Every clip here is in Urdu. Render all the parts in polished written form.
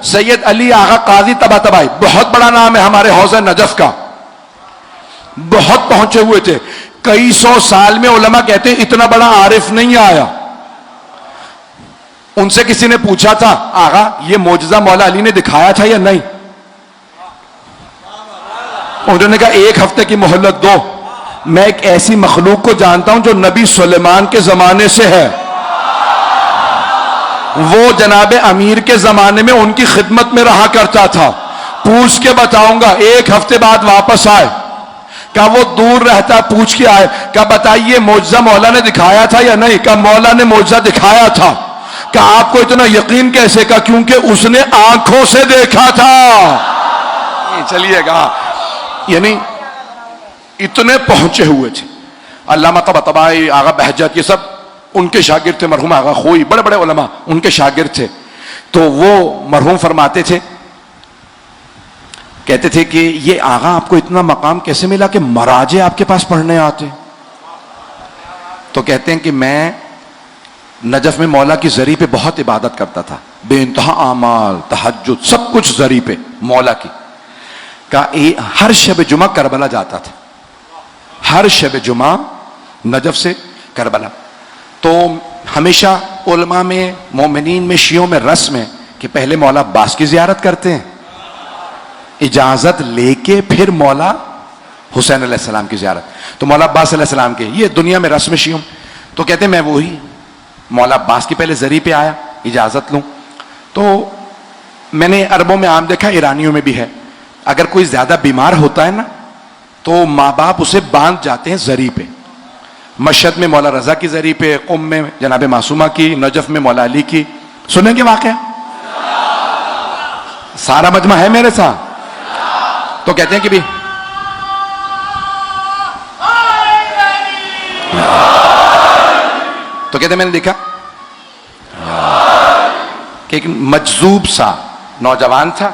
سید علی آغا قاضی طباطبائی، بہت بڑا نام ہے ہمارے حوض نجف کا، بہت پہنچے ہوئے تھے، کئی سو سال میں علماء کہتے ہیں اتنا بڑا عارف نہیں آیا۔ ان سے کسی نے پوچھا تھا آغا یہ معجزہ مولا علی نے دکھایا تھا یا نہیں؟ انہوں نے کہا ایک ہفتے کی مہلت دو، میں ایک ایسی مخلوق کو جانتا ہوں جو نبی سلیمان کے زمانے سے ہے، وہ جناب امیر کے زمانے میں ان کی خدمت میں رہا کرتا تھا، پوچھ کے بتاؤں گا۔ ایک ہفتے بعد واپس آئے، کہا وہ دور رہتا، پوچھ کے آئے، کہا بتائیے معجزہ مولا نے دکھایا تھا یا نہیں؟ کہا مولا نے معجزہ دکھایا تھا۔ کہا آپ کو اتنا یقین کیسے؟ کہا کیونکہ اس نے آنکھوں سے دیکھا تھا۔ چلیے گا، یعنی اتنے پہنچے ہوئے تھے۔ علامہ طباطبائی، آغا بہجت، یہ سب ان کے شاگرد تھے، مرحوم آغا خوئی، بڑے بڑے علماء ان کے شاگرد تھے۔ تو وہ مرحوم فرماتے تھے، کہتے تھے کہ یہ آغا آپ کو اتنا مقام کیسے ملا کہ مراجع آپ کے پاس پڑھنے آتے؟ تو کہتے ہیں کہ میں نجف میں مولا کی زری پہ بہت عبادت کرتا تھا، بے انتہا اعمال، تہجد، سب کچھ زری پہ مولا کی۔ کہا ہر شب جمعہ کربلا جاتا تھا، ہر شب جمعہ نجف سے کربلا۔ تو ہمیشہ علماء میں، مومنین میں، شیعوں میں رسم ہے کہ پہلے مولا عباس کی زیارت کرتے ہیں، اجازت لے کے پھر مولا حسین علیہ السلام کی زیارت۔ تو مولا عباس علیہ السلام کے، یہ دنیا میں رسم شیعوں۔ تو کہتے ہیں میں وہی مولا عباس کی پہلے زری پہ آیا اجازت لوں۔ تو میں نے عربوں میں عام دیکھا، ایرانیوں میں بھی ہے، اگر کوئی زیادہ بیمار ہوتا ہے نا تو ماں باپ اسے باندھ جاتے ہیں زری پہ۔ مشہد میں مولا رضا کی زری پہ، قم میں جناب معصومہ کی، نجف میں مولا علی کی۔ سنیں گے واقعہ؟ سارا مجمع ہے میرے ساتھ؟ تو کہتے ہیں کہ بھی تو کہتے ہیں میں نے دیکھا کہ ایک مجذوب سا نوجوان تھا،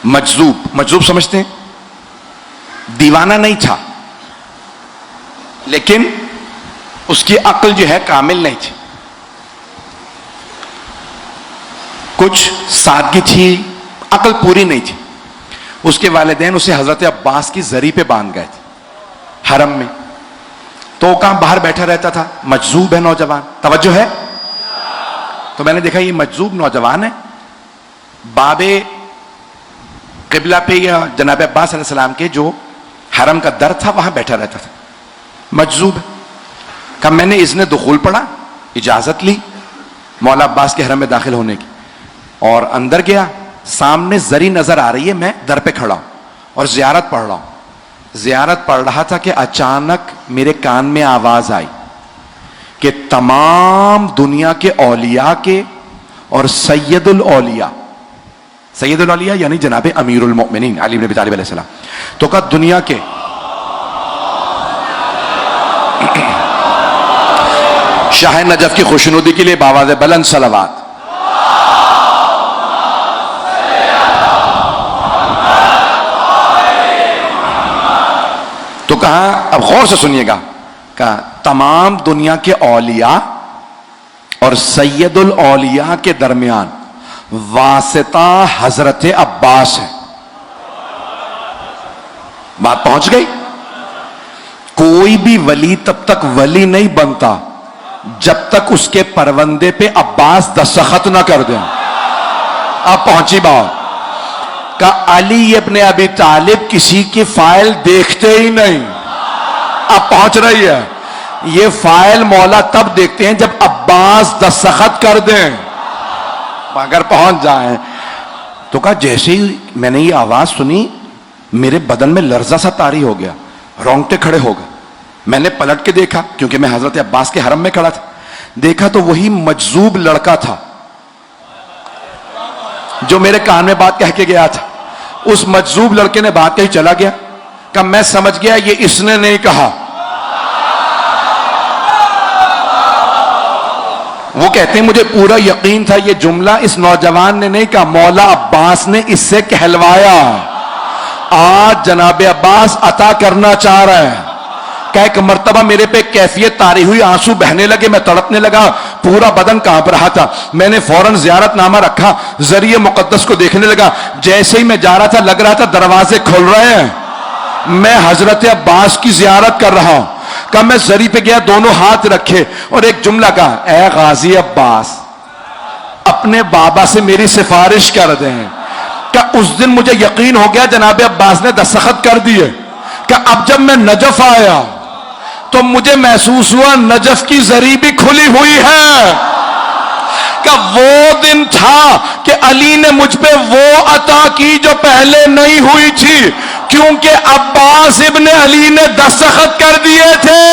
مجذوب سمجھتے ہیں؟ دیوانہ نہیں تھا، لیکن اس کی عقل جو ہے کامل نہیں تھی، کچھ سادگی تھی، عقل پوری نہیں تھی۔ اس کے والدین اسے حضرت عباس کی زری پہ باندھ گئے تھے حرم میں۔ تو وہ کہاں باہر بیٹھا رہتا تھا، مجذوب ہے نوجوان، توجہ ہے؟ تو میں نے دیکھا یہ مجذوب نوجوان ہے، باب قبلہ پہ یا جناب عباس علیہ السلام کے جو حرم کا در تھا وہاں بیٹھا رہتا تھا، مجذوب ہے۔ کہ میں نے اذن دخول پڑھا، اجازت لی مولا عباس کے حرم میں داخل ہونے کی، اور اندر گیا، سامنے زری نظر آ رہی ہے، میں در پہ کھڑا ہوں اور زیارت پڑھ رہا ہوں۔ زیارت پڑھ رہا تھا کہ اچانک میرے کان میں آواز آئی کہ تمام دنیا کے اولیاء کے اور سید الاولیاء یعنی جناب امیر المؤمنین علی بن ابی طالب علیہ السلام، تو کہا دنیا کے شاہ نجف کی خوشنودی کے لیے باواز بلند صلوات۔ تو کہا، اب غور سے سنیے گا، کہا تمام دنیا کے اولیاء اور سید الاولیاء کے درمیان واسطہ حضرت عباس ہے۔ بات پہنچ گئی؟ کوئی بھی ولی تب تک ولی نہیں بنتا جب تک اس کے پروندے پہ عباس دستخط نہ کر دیں۔ اب پہنچی بات کہ علی ابن ابی طالب کسی کی فائل دیکھتے ہی نہیں۔ اب پہنچ رہی ہے، یہ فائل مولا تب دیکھتے ہیں جب عباس دستخط کر دیں، اگر پہنچ جائیں۔ تو کہا جیسے ہی میں نے یہ آواز سنی میرے بدن میں لرزہ سا طاری ہو گیا، رونگٹے کھڑے ہو گئے۔ میں نے پلٹ کے دیکھا کیونکہ میں حضرت عباس کے حرم میں کھڑا تھا، دیکھا تو وہی مجذوب لڑکا تھا جو میرے کان میں بات کہہ کے گیا تھا۔ اس مجذوب لڑکے نے بات کہی چلا گیا، کہ میں سمجھ گیا یہ اس نے نہیں کہا۔ وہ کہتے ہیں مجھے پورا یقین تھا یہ جملہ اس نوجوان نے نہیں کہا، مولا عباس نے اس سے کہلوایا۔ آج جناب عباس عطا کرنا چاہ رہا ہے کہ ایک مرتبہ میرے پہ کیفیت طاری ہوئی، آنسو بہنے لگے، میں تڑپنے لگا، پورا بدن کانپ رہا تھا. میں نے فوراً زیارت نامہ رکھا, ذریعہ مقدس کو دیکھنے لگا. جیسے ہی میں جا رہا تھا لگ رہا تھا دروازے کھل رہے ہیں, میں حضرت عباس کی زیارت کر رہا ہوں. کہ میں زری پہ گیا, دونوں ہاتھ رکھے اور ایک جملہ کہا, اے غازی عباس اپنے بابا سے میری سفارش کر دیں. کہ اس دن مجھے یقین ہو گیا جناب عباس نے دستخط کر دیے. کہ اب جب میں نجف آیا تو مجھے محسوس ہوا نجف کی زری بھی کھلی ہوئی ہے. کہ وہ دن تھا کہ علی نے مجھ پہ وہ عطا کی جو پہلے نہیں ہوئی تھی, کیونکہ عباس ابن علی نے دستخط کر دیے تھے.